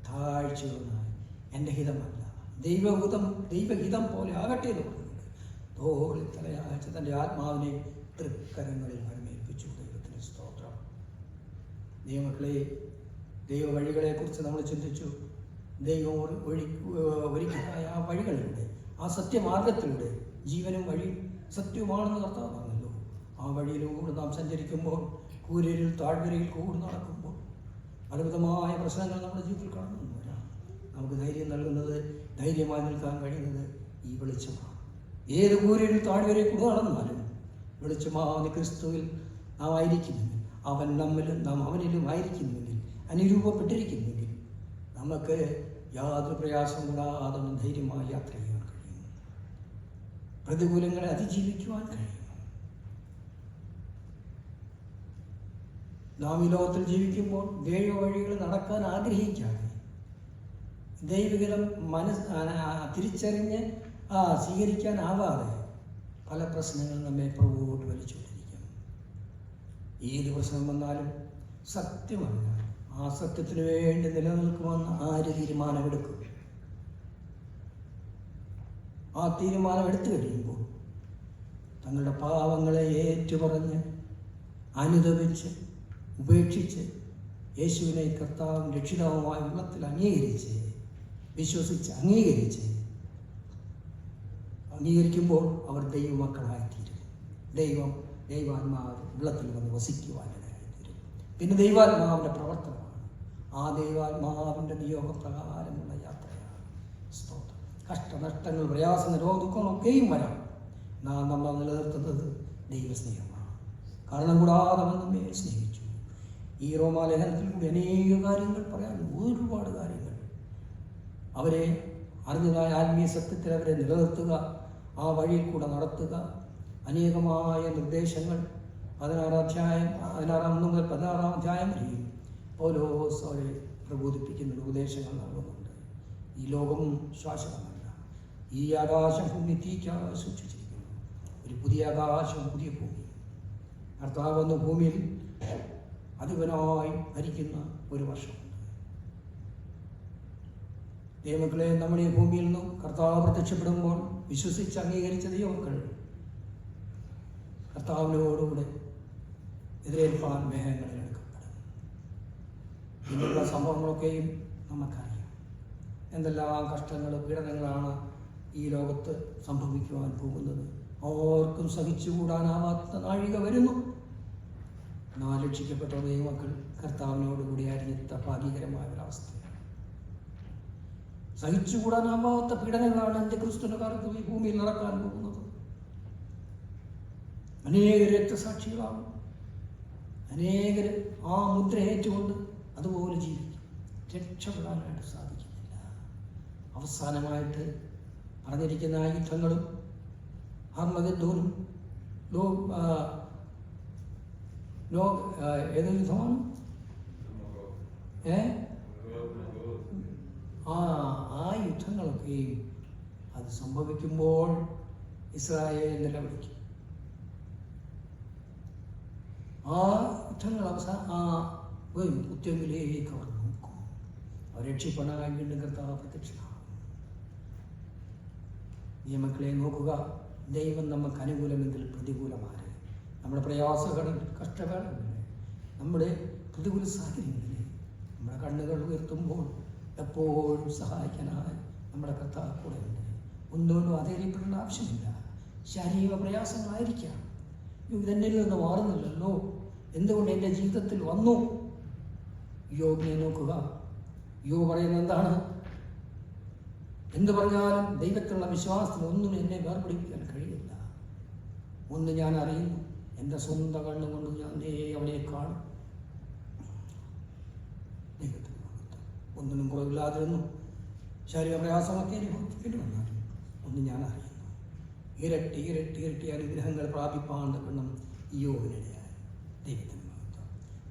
താഴ്ചകളായി എൻ്റെ ഹിതമല്ല ദൈവഹിതം പോലെ ആകട്ടെ എന്ന് പറയുന്നുണ്ട്. തോളിൽ തലയാഴ്ച തൻ്റെ ആത്മാവിനെ തൃക്കരങ്ങളിൽ പരമേൽപ്പിച്ചു. ദൈവത്തിന് സ്തോത്രം. ദൈവമക്കളെ, ദൈവ വഴികളെക്കുറിച്ച് നമ്മൾ ചിന്തിച്ചു. ദൈവം ഒരിക്കലായ ആ വഴികളിലൂടെ, ആ സത്യമാർഗത്തിലൂടെ, ജീവനും വഴി സത്യവുമാണെന്ന് കർത്താവ് പറഞ്ഞല്ലോ. ആ വഴിയിലൂടെ നാം സഞ്ചരിക്കുമ്പോൾ, കൂരിരുൾ താഴ്വരയിൽ കൂടി നടക്കുമ്പോൾ അത്ഭുതമായ പ്രശ്നങ്ങൾ നമ്മുടെ ജീവിതത്തിൽ കാണുന്നവരാണ്. നമുക്ക് ധൈര്യം നൽകുന്നത്, ധൈര്യമായി നിൽക്കാൻ കഴിയുന്നത് ഈ വെളിച്ചമാണ്. ഏത് കൂരിരുൾ താഴ്വരയിൽ കൂടി നടന്നാലും വെളിച്ചമാണ് ക്രിസ്തുവിൽ നാം ആയിരിക്കുന്നെങ്കിൽ, അവൻ നമ്മിലും നാം അവനിലും ആയിരിക്കുന്നെങ്കിൽ, അനുരൂപപ്പെട്ടിരിക്കുന്നെങ്കിൽ നമുക്ക് യാതൊരു പ്രയാസം കൂടാതെ ധൈര്യമായി യാത്ര ചെയ്യാൻ കഴിയും. പ്രതികൂലങ്ങളെ അതിജീവിക്കുവാൻ കഴിയും. നാം ഈ ലോകത്തിൽ ജീവിക്കുമ്പോൾ ദൈവ വഴികൾ നടക്കാൻ ആഗ്രഹിക്കാതെ, ദൈവഹിതം തിരിച്ചറിഞ്ഞ് സ്വീകരിക്കാനാവാതെ പല പ്രശ്നങ്ങളും നമ്മെ പുറകോട്ട് വലിച്ചുകൊണ്ടിരിക്കും. ഏത് പ്രശ്നം വന്നാലും സത്യമറിഞ്ഞാൽ ആ സത്യത്തിന് വേണ്ടി നിലനിൽക്കുമെന്ന് ആര് തീരുമാനമെടുക്കും? ആ തീരുമാനമെടുത്തു കഴിയുമ്പോൾ തങ്ങളുടെ പാവങ്ങളെ ഏറ്റുപറഞ്ഞ് അനുദപിച്ച് ഉപേക്ഷിച്ച് യേശുവിനെ കർത്താവും രക്ഷിതാവുമായ ഉള്ളത്തിൽ അംഗീകരിച്ച് വിശ്വസിച്ച് അംഗീകരിക്കുമ്പോൾ അവർ ദൈവമക്കളായിത്തീരും. ദൈവാത്മാവ് ഉള്ളത്തിൽ വന്ന് വസിക്കുവാനിടയായിത്തീരും. പിന്നെ ദൈവാത്മാവിൻ്റെ പ്രവർത്തനമാണ്. ആ ദൈവാത്മാവിൻ്റെ നിയോഗപ്രകാരമുള്ള യാത്രയാണ്. സ്തോത്രം. കഷ്ടനഷ്ടങ്ങൾ, പ്രയാസം, ദുഃഖങ്ങളൊക്കെയും വരാം. നമ്മൾ നിലനിർത്തുന്നത് ദൈവസ്നേഹമാണ്. കാരണം കൂടാതെ അവൻ നമ്മെ സ്നേഹിച്ചു. ഈ റോമാലേഖനത്തിൽ കൂടി അനേക കാര്യങ്ങൾ പറയാൻ, ഒരുപാട് കാര്യങ്ങൾ. അവരെ അറിഞ്ഞതായ ആത്മീയ സത്യത്തിൽ അവരെ നിലനിർത്തുക, ആ വഴിയിൽ കൂടെ നടത്തുക. അനേകമായ നിർദ്ദേശങ്ങൾ 16 മുതൽ 16 അധ്യായം വരെയും പൗലോസ് അവരെ പ്രബോധിപ്പിക്കുന്ന ഉപദേശങ്ങൾ നൽകുന്നുണ്ട്. ഈ ലോകം ശാശ്വതമല്ല. ഈ ആകാശം ഭൂമി തീക്കാതെ സൂക്ഷിച്ചിരിക്കുന്നു. ഒരു പുതിയ ആകാശം, പുതിയ ഭൂമി. കർത്താവ് എന്ന ഭൂമിയിൽ അധിപനായി ഭരിക്കുന്ന ഒരു വർഷമുണ്ട്. ദൈവമക്കളെ, നമ്മുടെ ഈ ഭൂമിയിൽ നിന്നും കർത്താവ് പ്രത്യക്ഷപ്പെടുമ്പോൾ വിശ്വസിച്ച് അംഗീകരിച്ച ദൈവമക്കൾ കർത്താവിനോടുകൂടെ എതിരേൽപ്പാൻ മേഘങ്ങളിൽ എടുക്കപ്പെടും. ഇങ്ങനെയുള്ള സംഭവങ്ങളൊക്കെയും നമുക്കറിയാം. എന്തെല്ലാം കഷ്ടങ്ങൾ, പീഡനങ്ങളാണ് ഈ ലോകത്ത് സംഭവിക്കുവാൻ പോകുന്നത്. ഓർക്കും സഹിച്ചുകൂടാനാവാത്ത നാഴിക വരുന്നു. എന്നാൽ രക്ഷിക്കപ്പെട്ട ദൈവമക്കൾ കർത്താവിനോടുകൂടി അരിഞ്ഞെത്ത ഭാഗ്യകരമായ ഒരവസ്ഥ. സഹിച്ചുകൂടാനാവാത്ത പീഡനങ്ങളാണ് അന്ത്യക്രിസ്തുവിന്റെ കാലത്ത് ഈ ഭൂമിയിൽ നടക്കാൻ പോകുന്നത്. അനേകർ രക്തസാക്ഷികളാണ്. അനേകർ ആ മുദ്രയേറ്റുകൊണ്ട് അതുപോലെ ജീവിക്കും. രക്ഷപ്പെടാനായിട്ട് സാധിക്കുന്നില്ല. അവസാനമായിട്ട് പറഞ്ഞിരിക്കുന്ന ആയുധങ്ങളും ആത്മഗന്ധവും ഏത് യുദ്ധമാണ്? ആ യുദ്ധങ്ങളൊക്കെയും അത് സംഭവിക്കുമ്പോൾ ഇസ്രായേൽ നിലവിളിക്കും. ആ യുദ്ധങ്ങൾ കുറ്റങ്ങളിലേക്ക് അവർ നോക്കും. അവർ രക്ഷിപ്പണായി വീണ്ടും കർത്താവ് പ്രത്യക്ഷനാകും. നിയമക്കളെ നോക്കുക. ദൈവം നമുക്ക് അനുകൂലമെങ്കിൽ പ്രതികൂലമാണ്. നമ്മുടെ പ്രയാസങ്ങളിൽ, കഷ്ടകാലങ്ങളിൽ, നമ്മുടെ പ്രതികൂല സാഹചര്യങ്ങളിൽ നമ്മുടെ കണ്ണുകൾ ഉയർത്തുമ്പോൾ എപ്പോഴും സഹായിക്കാനായി നമ്മുടെ കർത്താവ് കൂടെ ഉണ്ട്. ഒന്നുകൊണ്ടും അധൈര്യപ്പെടേണ്ട ആവശ്യമില്ല. ശാരീരിക പ്രയാസങ്ങളായിരിക്കാം. ഇതെന്നിൽ നിന്ന് മാറുന്നില്ലല്ലോ, എന്തുകൊണ്ട് എൻ്റെ ജീവിതത്തിൽ വന്നു? യോബിനെ നോക്കുക. യോബ് പറയുന്നത് എന്താണ്? എന്ത് പറഞ്ഞാലും ദൈവത്തിലുള്ള വിശ്വാസത്തിൽ ഒന്നും എന്നെ വേർപിടിപ്പിക്കാൻ കഴിയില്ല. ഒന്ന് ഞാൻ അറിയുന്നു, എൻ്റെ സ്വന്തം കണ്ണുകൊണ്ട് ഞാൻ അവനെ കാണും. ദൈവത്തിന് ഒന്നിനും കുറവില്ലാതിരുന്നു. ശാരീരിക പ്രയാസമൊക്കെ അനുഭവിക്കേണ്ടി വന്നാലും ഒന്ന് ഞാൻ അറിയുന്നു. ഇരട്ടി ഇരട്ടി ഇരട്ടി അനുഗ്രഹങ്ങൾ പ്രാപിപ്പാൻ തക്കണം യോബിനിടയായി. ദൈവത്തിന് മഹത്വം.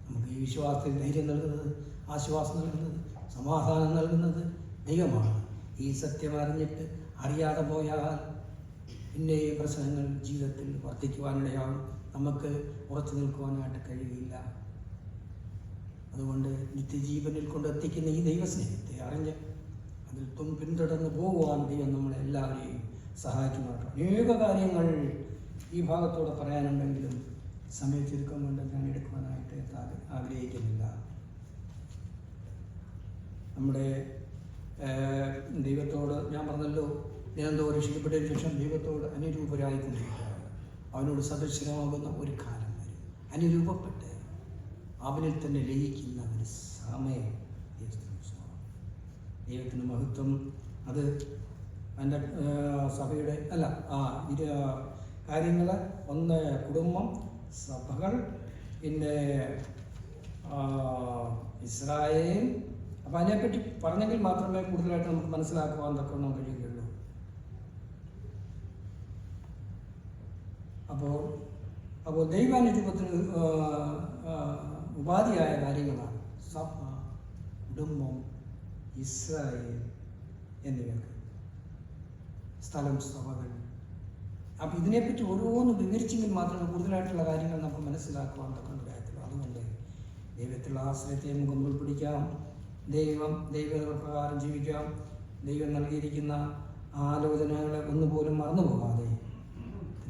നമുക്ക് ഈ വിശ്വാസത്തിൽ ധൈര്യം നൽകുന്നത്, ആശ്വാസം നൽകുന്നത്, സമാധാനം നൽകുന്നത് ദൈവമാണ്. ഈ സത്യം അറിഞ്ഞിട്ട് അറിയാതെ പോയാൽ പിന്നെ ഈ പ്രശ്നങ്ങൾ ജീവിതത്തിൽ വർദ്ധിക്കുവാനിടയാകും. നമുക്ക് ഉറച്ചു നിൽക്കുവാനായിട്ട് കഴിയില്ല. അതുകൊണ്ട് നിത്യജീവനിൽ കൊണ്ടെത്തിക്കുന്ന ഈ ദൈവസ്നേഹത്തെ അറിഞ്ഞ് അതിൽ പിന്തുടർന്ന് പോകുവാൻ ദൈവം നമ്മളെല്ലാവരെയും സഹായിക്കുന്നുണ്ട്. അനേക കാര്യങ്ങൾ ഈ ഭാഗത്തോടെ പറയാനുണ്ടെങ്കിലും സമയച്ചുരുക്കം കൊണ്ട് ഞാൻ എടുക്കുവാനായിട്ട് ആഗ്രഹിക്കുന്നില്ല. നമ്മുടെ ദൈവത്തോട് ഞാൻ പറഞ്ഞല്ലോ, ദിനംതോറും രക്ഷിക്കപ്പെട്ടതിന് ശേഷം ദൈവത്തോട് അനുരൂപരായിക്കൊണ്ടിരിക്കുക. അവനോട് സദൃശമാകുന്ന ഒരു കാലം വരും. അനുരൂപപ്പെട്ട് അവനിൽ തന്നെ ലയിക്കുന്ന ഒരു സമയം ദൈവത്തിന് മഹത്വം. അത് എൻ്റെ സഭയുടെ കാര്യങ്ങൾ ഒന്ന് കുടുംബം, സഭകൾ, പിന്നെ ഇസ്രായേൽ. അപ്പം അതിനെപ്പറ്റി പറഞ്ഞെങ്കിൽ മാത്രമേ കൂടുതലായിട്ട് നമുക്ക് മനസ്സിലാക്കുവാൻ തക്കണം കഴിയുകയുള്ളൂ. അപ്പോൾ ദൈവാനുരൂപത്തിന് ഉപാധിയായ കാര്യങ്ങളാണ് സഭ, കുടുംബം, ഇസ്രായേൽ എന്നിവയൊക്കെ, സ്ഥലം, സഭകൾ. അപ്പം ഇതിനെപ്പറ്റി ഓരോന്ന് വിവരിച്ചെങ്കിൽ മാത്രമേ കൂടുതലായിട്ടുള്ള കാര്യങ്ങൾ നമുക്ക് മനസ്സിലാക്കുവാൻ തക്കുന്ന കാര്യത്തിലുള്ളൂ. അതുകൊണ്ട് ദൈവത്തിലുള്ള ആശ്രയത്തെ നമുക്ക് മുൻപിടിക്കാം. ദൈവപ്രകാരം ജീവിക്കാം. ദൈവം നൽകിയിരിക്കുന്ന ആലോചനകളെ ഒന്നുപോലും മറന്നുപോകാതെ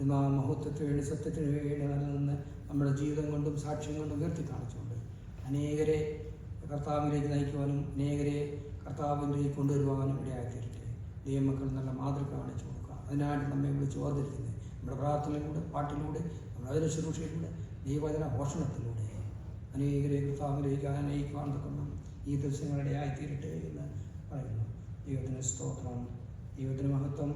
മഹത്വത്തിന് വേണ്ടി, സത്യത്തിന് വേണ്ടി നിലനിന്ന് നമ്മുടെ ജീവിതം കൊണ്ടും സാക്ഷ്യം കൊണ്ടും ഉയർത്തി കാണിച്ചുകൊണ്ട് അനേകരെ കർത്താവിലേക്ക് നയിക്കുവാനും അനേകരെ കർത്താവിലേക്ക് കൊണ്ടുവരുവാനും ഇടയാക്കിയിട്ട് ദൈവമക്കൾ നല്ല മാതൃക കാണിച്ചു കൊടുക്കുക. അതിനായിട്ട് നമ്മെ വിളിച്ച് ഓർത്തിരിക്കുന്നത് നമ്മുടെ പ്രാർത്ഥനയിലൂടെ, പാട്ടിലൂടെ, നമ്മുടെ അതിന് ശുശ്രൂഷയിലൂടെ, ദൈവവചന പോഷണത്തിലൂടെ അനേകരെ കർത്താവിലേക്ക് നയിക്കുവാൻ തക്കണം ഈ ദിവസങ്ങളിടെയായിത്തീരട്ടെ എന്ന് പറയുന്നു. ദൈവത്തിന് സ്തോത്രം, ദൈവത്തിന് മഹത്വം.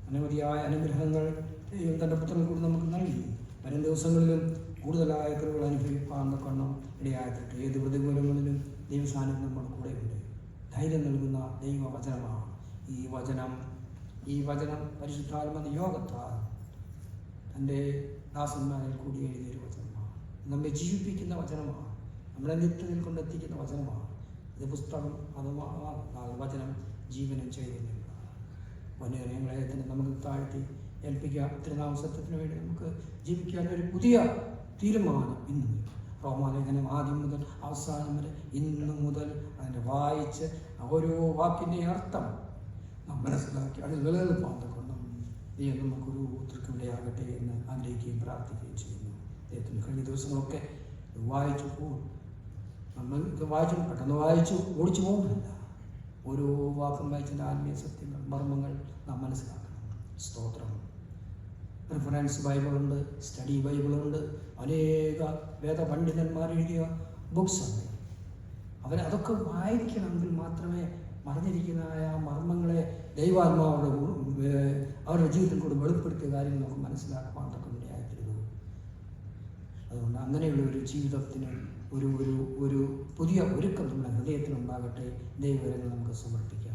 അനവധിയായ അനുഗ്രഹങ്ങൾ ദൈവം തൻ്റെ പുത്രൻ കൂടി നമുക്ക് നൽകി. വരും ദിവസങ്ങളിലും കൂടുതലായ കൃപകൾ അനുഭവിപ്പാൻ തക്കണം ഇടയായിത്തീരട്ടെ. ഏത് പ്രതികൂലങ്ങളിലും ദൈവസാന്നിധ്യം നമ്മുടെ കൂടെയുണ്ട്. ധൈര്യം നൽകുന്ന ദൈവവചനമാണ് ഈ വചനം പരിശുദ്ധാത്മ നിയോഗത്താൽ തൻ്റെ ദാസന്മാരിൽ കൂടി എഴുതിയൊരു വചനമാണ്. നമ്മെ ജീവിപ്പിക്കുന്ന വചനമാണ്. നമ്മളെ നിത്യത്തിൽ കൊണ്ടെത്തിക്കുന്ന വചനമാണ്. ഇത് പുസ്തകം, അത് വചനം ജീവനും ചൈതന്യമാണ്. വന്യങ്ങളെ നമുക്ക് താഴ്ത്തി ഏൽപ്പിക്കാം. തിരുനാമസത്യത്തിന് വേണ്ടി നമുക്ക് ജീവിക്കാൻ ഒരു പുതിയ തീരുമാനം ഇന്ന് റോമാലേഖനം ആദ്യം മുതൽ അവസാനം വരെ ഇന്ന് മുതൽ അതിനെ വായിച്ച് ഓരോ വാക്കിൻ്റെ അർത്ഥം നാം മനസ്സിലാക്കി അത് നിലനിൽപ്പാൻ കൊണ്ടും ദൈവം നമുക്കൊരു തൃക്കവിടെയാകട്ടെ എന്ന് ആഗ്രഹിക്കുകയും പ്രാർത്ഥിക്കുകയും ചെയ്യുന്നു. ദൈവത്തിന് കഴിഞ്ഞ ദിവസങ്ങളൊക്കെ വായിച്ചു പോകും. നമ്മൾ ഇത് വായിച്ചു പെട്ടെന്ന് വായിച്ചു ഓടിച്ചു പോകുന്നില്ല. ഓരോ വാക്കും വായിച്ചതിൻ്റെ ആത്മീയ സത്യങ്ങൾ മർമ്മങ്ങൾ നാം മനസ്സിലാക്കണം. സ്തോത്രം. റെഫറൻസ് ബൈബിളുണ്ട്, സ്റ്റഡി ബൈബിളുണ്ട്, അനേക വേദപണ്ഡിതന്മാർ എഴുതിയ ബുക്സ് ഉണ്ട്. അവരതൊക്കെ വായിക്കണമെങ്കിൽ മാത്രമേ മറിഞ്ഞിരിക്കുന്നതായ മർമ്മങ്ങളെ അവരുടെ ജീവിതത്തിൽ കൂടെ വെളിപ്പെടുത്തിയ കാര്യങ്ങൾ നമുക്ക് മനസ്സിലാക്കുവാൻ ഇടയായിത്തീരുന്നു. അതുകൊണ്ട് അങ്ങനെയുള്ള ഒരു ജീവിതത്തിന് ഒരു പുതിയ ഒരുക്കം നമ്മുടെ ഹൃദയത്തിലുണ്ടാകട്ടെ. ദൈവവരങ്ങൾ നമുക്ക് സമർപ്പിക്കാം.